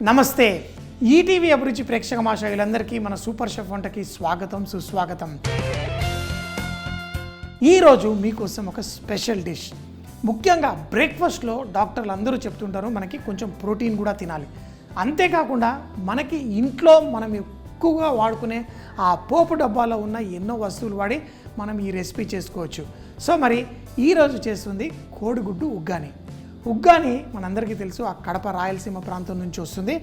నమస్తే ఈటీవీ అభిరుచి ప్రేక్షక మాషాయులందరికీ మన సూపర్ షెఫ్ వంటకి స్వాగతం సుస్వాగతం. ఈరోజు మీకోసం ఒక స్పెషల్ డిష్. ముఖ్యంగా బ్రేక్ఫాస్ట్లో డాక్టర్లు అందరూ చెప్తుంటారు మనకి కొంచెం ప్రోటీన్ కూడా తినాలి. అంతేకాకుండా మనకి ఇంట్లో మనం ఎక్కువగా వాడుకునే ఆ పోపు డబ్బాలో ఉన్న ఎన్నో వస్తువులు వాడి మనం ఈ రెసిపీ చేసుకోవచ్చు. సో మరి ఈరోజు చేస్తుంది కోడిగుడ్డు ఉగ్గాని. ఉగ్గాని మనందరికీ తెలుసు, ఆ కడప రాయలసీమ ప్రాంతం నుంచి వస్తుంది.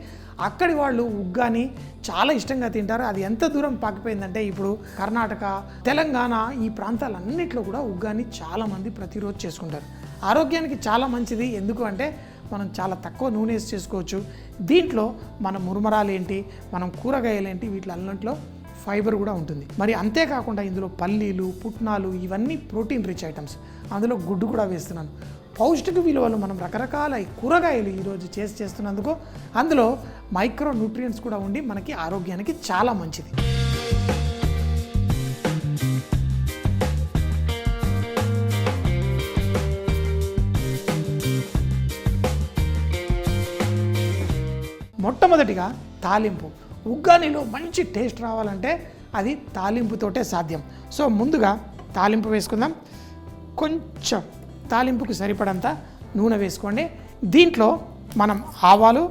అక్కడి వాళ్ళు ఉగ్గాని చాలా ఇష్టంగా తింటారు. అది ఎంత దూరం పాకిపోయిందంటే ఇప్పుడు కర్ణాటక, తెలంగాణ ఈ ప్రాంతాలన్నింటిలో కూడా ఉగ్గాని చాలామంది ప్రతిరోజు చేసుకుంటారు. ఆరోగ్యానికి చాలా మంచిది. ఎందుకు అంటే మనం చాలా తక్కువ నూనె వేసి చేసుకోవచ్చు. దీంట్లో మన మురుమరాలు ఏంటి, మనం కూరగాయలు ఏంటి, వీటిలన్నింటిలో ఫైబర్ కూడా ఉంటుంది. మరి అంతేకాకుండా ఇందులో పల్లీలు, పుట్నాలు ఇవన్నీ ప్రోటీన్ రిచ్ ఐటమ్స్. అందులో గుడ్డు కూడా వేస్తున్నాను. పౌష్టిక విలువలు మనం రకరకాల కూరగాయలు ఈరోజు చేస్తున్నందుకు అందులో మైక్రో న్యూట్రియంట్స్ కూడా ఉండి మనకి ఆరోగ్యానికి చాలా మంచిది. మొట్టమొదటిగా తాలింపు. ఉగ్గానిలో మంచి టేస్ట్ రావాలంటే అది తాలింపుతోటే సాధ్యం. సో ముందుగా తాలింపు వేసుకుందాం. కొంచెం తాలింపుకు సరిపడంత నూనె వేసుకోండి. దీంట్లో మనం ఆవాలు,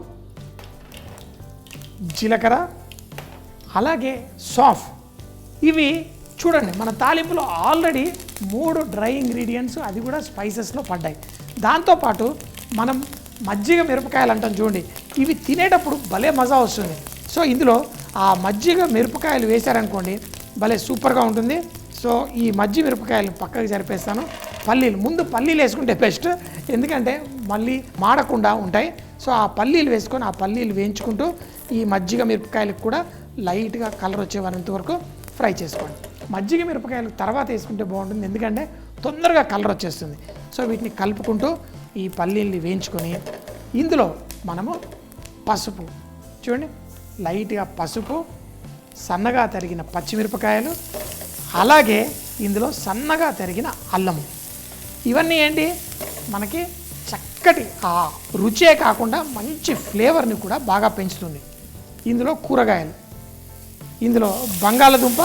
జీలకర్ర, అలాగే సాఫ్, ఇవి చూడండి మన తాలింపులో ఆల్రెడీ 3 డ్రై ఇంగ్రీడియంట్స్, అది కూడా స్పైసెస్లో పడ్డాయి. దాంతోపాటు మనం మజ్జిగ మిరపకాయలు అంటాం చూడండి, ఇవి తినేటప్పుడు భలే మజా వస్తుంది. సో ఇందులో ఆ మజ్జిగ మిరపకాయలు వేశారనుకోండి భలే సూపర్గా ఉంటుంది. సో ఈ మజ్జిగ మిరపకాయలు పక్కకి జరిపేస్తాను. ముందు పల్లీలు వేసుకుంటే బెస్ట్, ఎందుకంటే మళ్ళీ మాడకుండా ఉంటాయి. సో ఆ పల్లీలు వేసుకొని ఆ పల్లీలు వేయించుకుంటూ ఈ మజ్జిగ మిరపకాయలకు కూడా లైట్గా కలర్ వచ్చేంత వరకు ఫ్రై చేసుకోండి. మజ్జిగ మిరపకాయలు తర్వాత వేసుకుంటే బాగుంటుంది, ఎందుకంటే తొందరగా కలర్ వచ్చేస్తుంది. సో వీటిని కలుపుకుంటూ ఈ పల్లీల్ని వేయించుకొని ఇందులో మనము పసుపు, చూడండి లైట్గా పసుపు, సన్నగా తరిగిన పచ్చిమిరపకాయలు, అలాగే ఇందులో సన్నగా తరిగిన అల్లము, ఇవన్నీ ఏంటి మనకి చక్కటి ఆ రుచే కాకుండా మంచి ఫ్లేవర్ని కూడా బాగా పెంచుతుంది. ఇందులో కూరగాయలు, ఇందులో బంగాళదుంప,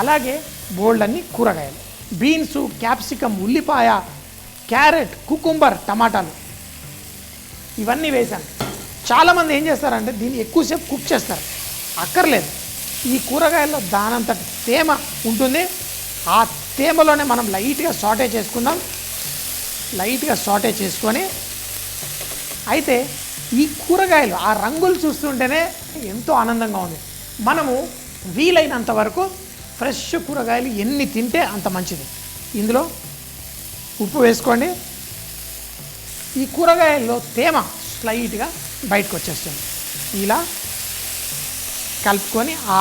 అలాగే బోల్డ్ అన్ని కూరగాయలు, బీన్సు, క్యాప్సికమ్, ఉల్లిపాయ, క్యారెట్, కుకుంబర్, టమాటాలు, ఇవన్నీ వేసాను. చాలామంది ఏం చేస్తారంటే దీన్ని ఎక్కువసేపు కుక్ చేస్తారు. అక్కర్లేదు, ఈ కూరగాయల్లో దానంత తేమ ఉంటుంది. ఆ తేమలోనే మనం లైట్గా సాటే చేసుకుందాం. లైట్గా సాటే చేసుకొని అయితే ఈ కూరగాయలు ఆ రంగులు చూస్తుంటేనే ఎంతో ఆనందంగా ఉంది. మనము వీలైనంత వరకు ఫ్రెష్ కూరగాయలు ఎన్ని తింటే అంత మంచిది. ఇందులో ఉప్పు వేసుకోండి. ఈ కూరగాయల్లో తేమ స్లైట్గా బయటకు వచ్చేస్తుంది. ఇలా కలుపుకొని ఆ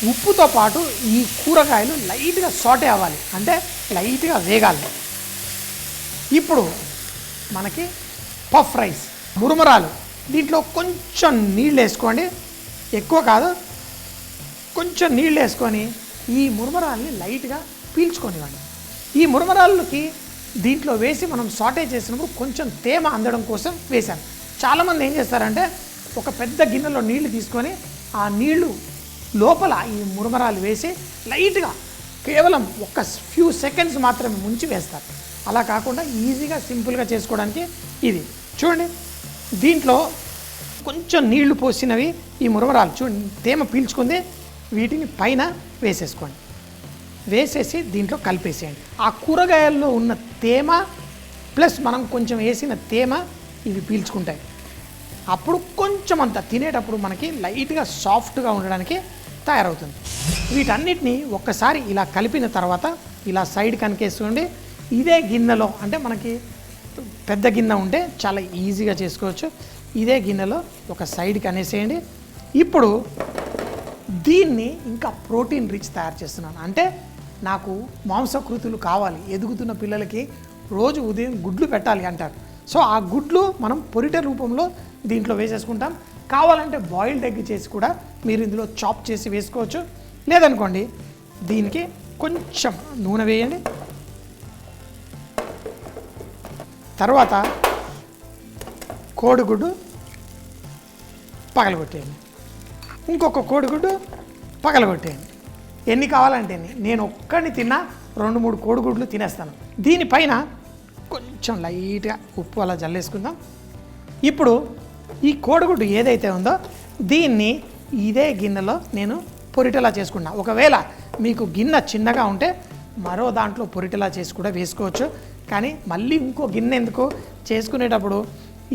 ఉప్పుతో పాటు ఈ కూరగాయలు లైట్గా సాటే అవ్వాలి, అంటే లైట్గా వేగాలి. ఇప్పుడు మనకి పఫ్ రైస్, మురుమరాలు, దీంట్లో కొంచెం నీళ్ళు వేసుకోండి, ఎక్కువ కాదు, కొంచెం నీళ్ళు వేసుకొని ఈ మురుమరాలని లైట్గా పీల్చుకొనివ్వండి. ఈ మురుమరాలకి దీంట్లో వేసి మనం సాటే చేసినప్పుడు కొంచెం తేమ అందడం కోసం వేశాను. చాలామంది ఏం చేస్తారంటే ఒక పెద్ద గిన్నెలో నీళ్లు తీసుకొని ఆ నీళ్లు లోపల ఈ మురుమరాలు వేసి లైట్గా కేవలం ఒక ఫ్యూ సెకండ్స్ మాత్రమే ముంచి వేస్తారు. అలా కాకుండా ఈజీగా సింపుల్గా చేసుకోవడానికి ఇది చూడండి. దీంట్లో కొంచెం నీళ్లు పోసినవి ఈ మురుమరాలు చూడండి తేమ పీల్చుకుంది, వీటిని పైన వేసేసుకోండి. వేసేసి దీంట్లో కలిపేసేయండి. ఆ కూరగాయల్లో ఉన్న తేమ ప్లస్ మనం కొంచెం వేసిన తేమ ఇవి పీల్చుకుంటాయి. అప్పుడు కొంచెం అంత తినేటప్పుడు మనకి లైట్గా సాఫ్ట్గా ఉండడానికి తయారవుతుంది. వీటన్నిటిని ఒక్కసారి ఇలా కలిపిన తర్వాత ఇలా సైడ్ కనికేసుకోండి. ఇదే గిన్నెలో, అంటే మనకి పెద్ద గిన్నె ఉంటే చాలా ఈజీగా చేసుకోవచ్చు, ఇదే గిన్నెలో ఒక సైడ్కి అనేసేయండి. ఇప్పుడు దీన్ని ఇంకా ప్రోటీన్ రిచ్ తయారు చేస్తున్నాను. అంటే నాకు మాంసకృతులు కావాలి, ఎదుగుతున్న పిల్లలకి రోజు ఉదయం గుడ్లు పెట్టాలి అంటారు. సో ఆ గుడ్లు మనం పొరిటె రూపంలో దీంట్లో వేసేసుకుంటాం. కావాలంటే బాయిల్డ్ ఎగ్ చేసి కూడా మీరు ఇందులో చాప్ చేసి వేసుకోవచ్చు. లేదనుకోండి దీనికి కొంచెం నూనె వేయండి. తర్వాత కోడిగుడ్డు పగలగొట్టేయండి. ఇంకొక కోడిగుడ్డు పగలగొట్టేయండి. ఎన్ని కావాలంటే నేను ఒక్కడిని తిన్నా 2-3 కోడిగుడ్లు తినేస్తాను. దీనిపైన కొంచెం లైట్గా ఉప్పు అలా జల్లేసుకుందాం. ఇప్పుడు ఈ కోడిగుడ్డు ఏదైతే ఉందో దీన్ని ఇదే గిన్నెలో నేను పొరిటలా చేసుకున్నా. ఒకవేళ మీకు గిన్నె చిన్నగా ఉంటే మరో దాంట్లో పొరిటలా చేసి కూడా వేసుకోవచ్చు. కానీ మళ్ళీ ఇంకో గిన్నె ఎందుకు చేసుకునేటప్పుడు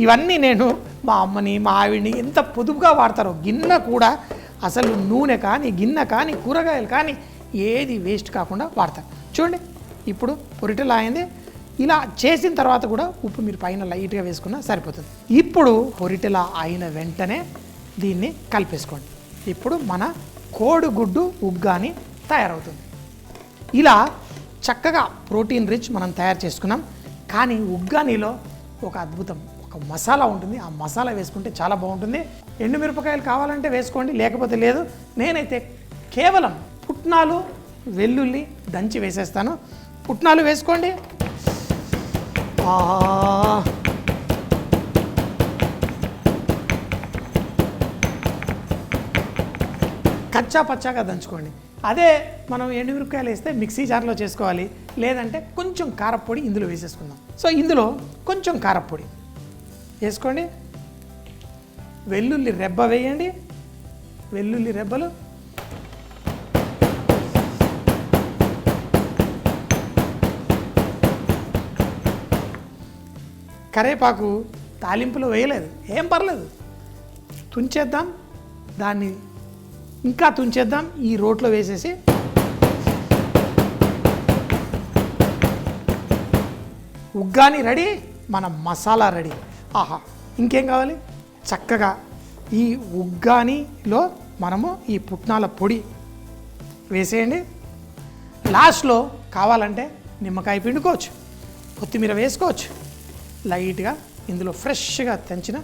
ఇవన్నీ నేను మా అమ్మని మా ఆవిడ్ని ఎంత పొదుపుగా వాడతారో. గిన్నె కూడా అసలు నూనె కానీ గిన్నె కానీ కూరగాయలు కానీ ఏది వేస్ట్ కాకుండా వాడతారు. చూడండి ఇప్పుడు పొరిటలా అయింది. ఇలా చేసిన తర్వాత కూడా ఉప్పు మీరు పైన లైట్గా వేసుకున్నా సరిపోతుంది. ఇప్పుడు పొరిటలా అయిన వెంటనే దీన్ని కలిపేసుకోండి. ఇప్పుడు మన కోడిగుడ్డు ఉగ్గాని తయారవుతుంది. ఇలా చక్కగా ప్రోటీన్ రిచ్ మనం తయారు చేసుకున్నాం. కానీ ఉగ్గానిలో ఒక అద్భుతం, ఒక మసాలా ఉంటుంది. ఆ మసాలా వేసుకుంటే చాలా బాగుంటుంది. ఎండుమిరపకాయలు కావాలంటే వేసుకోండి, లేకపోతే లేదు. నేనైతే కేవలం పుట్నాలు వెల్లుల్లి దంచి వేసేస్తాను. పుట్నాలు వేసుకోండి. కచ్చా పచ్చాగా దంచుకోండి. అదే మనం ఎండుమిరపకాయలు వేస్తే మిక్సీ జార్లో చేసుకోవాలి. లేదంటే కొంచెం కారప్పొడి ఇందులో వేసేసుకుందాం. సో ఇందులో కొంచెం కారప్పొడి వేసుకోండి. వెల్లుల్లి రెబ్బ వేయండి. వెల్లుల్లి రెబ్బలు, కరేపాకు తాలింపులో వేయలేదు, ఏం పర్లేదు, తుంచేద్దాం. దాన్ని ఇంకా తుంచేద్దాం. ఈ రోట్లో వేసేసి ఉగ్గాని రెడీ, మన మసాలా రెడీ. ఆహా, ఇంకేం కావాలి? చక్కగా ఈ ఉగ్గానిలో మనము ఈ పుట్నాల పొడి వేసేయండి. లాస్ట్లో కావాలంటే నిమ్మకాయ పిండుకోవచ్చు, కొత్తిమీర వేసుకోవచ్చు. లైట్గా ఇందులో ఫ్రెష్గా తెంచిన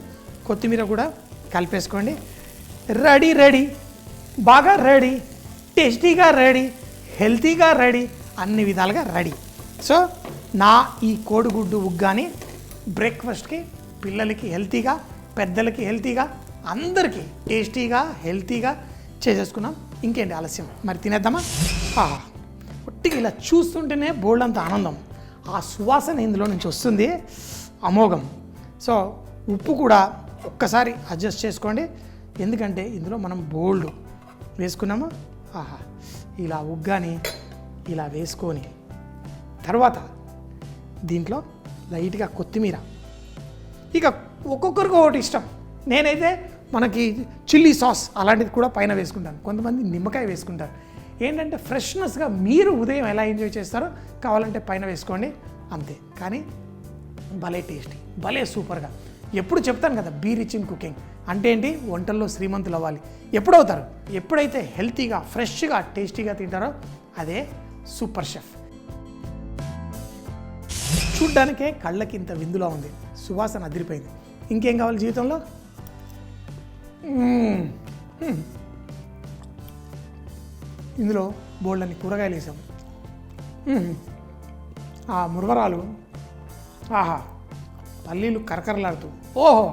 కొత్తిమీర కూడా కలిపేసుకోండి. రెడీ రెడీ, బాగా రెడీ, టేస్టీగా రెడీ, హెల్తీగా రెడీ, అన్ని విధాలుగా రెడీ. సో నా ఈ కోడిగుడ్డు ఉగ్గాని బ్రేక్ఫాస్ట్కి పిల్లలకి హెల్తీగా, పెద్దలకి హెల్తీగా, అందరికీ టేస్టీగా హెల్తీగా చేసేసుకున్నాం. ఇంకేంటి ఆలస్యం, మరి తినేద్దామా? ఒట్టిగా ఇలా చూస్తుంటేనే బోల్డ్ అంత ఆనందం. ఆ సువాసన ఇందులో నుంచి వస్తుంది, అమోఘం. సో ఉప్పు కూడా ఒక్కసారి అడ్జస్ట్ చేసుకోండి, ఎందుకంటే ఇందులో మనం బోల్డ్ వేసుకున్నాము. ఇలా ఉగ్గాని ఇలా వేసుకొని తర్వాత దీంట్లో లైట్గా కొత్తిమీర. ఇక ఒక్కొక్కరికి ఒకటి ఇష్టం. నేనైతే మనకి చిల్లీ సాస్ అలాంటిది కూడా పైన వేసుకుంటాను. కొంతమంది నిమ్మకాయ వేసుకుంటారు. ఏంటంటే ఫ్రెష్నెస్గా మీరు ఉదయం ఎలా ఎంజాయ్ చేస్తారో కావాలంటే పైన వేసుకోండి, అంతే. కానీ భలే టేస్టీ, భలే సూపర్గా. ఎప్పుడు చెప్తాను కదా, బీ రిచ్ ఇన్ కుకింగ్ అంటే ఏంటి, వంటల్లో శ్రీమంతులు అవ్వాలి. ఎప్పుడవుతారు? ఎప్పుడైతే హెల్తీగా, ఫ్రెష్గా, టేస్టీగా తింటారో అదే సూపర్ షెఫ్. చూడ్డానికే కళ్ళకి ఇంత విందులా ఉంది, సువాసన అదిరిపోయింది. ఇంకేం కావాలి జీవితంలో? ఇందులో బోల్డన్ని కూరగాయలు వేసాం. ఆ మురమరాలు, ఆహా, పల్లీలు కరకరలాడుతూ, ఓహో,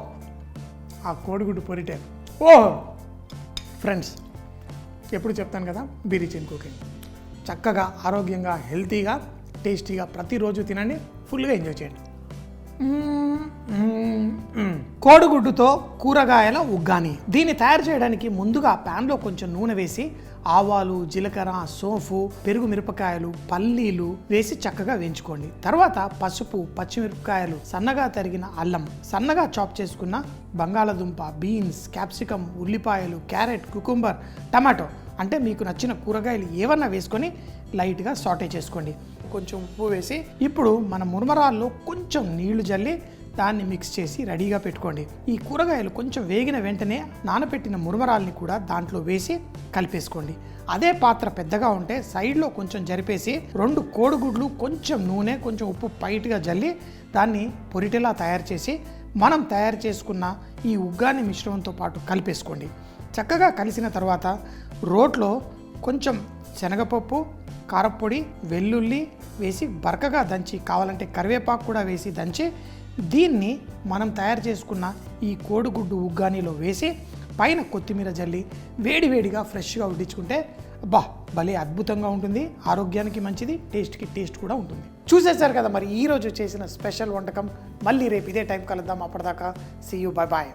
ఆ కోడిగుడ్డు పొరిటే, ఓహో. ఫ్రెండ్స్, ఎప్పుడు చెప్తాను కదా, బీ రిచ్ ఇన్ కుకింగ్. చక్కగా, ఆరోగ్యంగా, హెల్తీగా, టేస్టీగా ప్రతిరోజు తినండి, ఫుల్గా ఎంజాయ్ చేయండి. కోడిగుడ్డుతో కూరగాయల ఉగ్గాని. దీన్ని తయారు చేయడానికి ముందుగా ప్యాన్లో కొంచెం నూనె వేసి ఆవాలు, జీలకర్ర, సోంపు, పెరుగు, మిరపకాయలు, పల్లీలు వేసి చక్కగా వేయించుకోండి. తర్వాత పసుపు, పచ్చిమిరపకాయలు, సన్నగా తరిగిన అల్లం, సన్నగా చాప్ చేసుకున్న బంగాళదుంప, బీన్స్, క్యాప్సికమ్, ఉల్లిపాయలు, క్యారెట్, కుకుంబర్, టమాటో అంటే మీకు నచ్చిన కూరగాయలు ఏవన్నా వేసుకొని లైట్గా సాటే చేసుకోండి. కొంచెం ఉప్పు వేసి ఇప్పుడు మన మురమరాల్లో కొంచెం నీళ్లు జల్లి దాన్ని మిక్స్ చేసి రెడీగా పెట్టుకోండి. ఈ కూరగాయలు కొంచెం వేగిన వెంటనే నానబెట్టిన మురమరాల్ని కూడా దాంట్లో వేసి కలిపేసుకోండి. అదే పాత్ర పెద్దగా ఉంటే సైడ్లో కొంచెం జరిపేసి 2 కోడిగుడ్లు, కొంచెం నూనె, కొంచెం ఉప్పు పైట్గా జల్లి దాన్ని పొరిటెలా తయారు చేసి మనం తయారు చేసుకున్న ఈ ఉగ్గాని మిశ్రమంతో పాటు కలిపేసుకోండి. చక్కగా కలిసిన తర్వాత రోట్లో కొంచెం శనగపప్పు, కారప్పొడి, వెల్లుల్లి వేసి బరకగా దంచి, కావాలంటే కరివేపాకు కూడా వేసి దంచి దీన్ని మనం తయారు చేసుకున్న ఈ కోడిగుడ్డు ఉగ్గానిలో వేసి పైన కొత్తిమీర జల్లి వేడివేడిగా ఫ్రెష్గా వడ్డించుకుంటే అబ్బా భలే అద్భుతంగా ఉంటుంది, ఆరోగ్యానికి మంచిది, టేస్ట్కి టేస్ట్ కూడా ఉంటుంది. చూసేశారు కదా మరి ఈరోజు చేసిన స్పెషల్ వంటకం. మళ్ళీ రేపు ఇదే టైం కలుద్దాం. అప్పటిదాకా సీ యూ, బై బాయ్.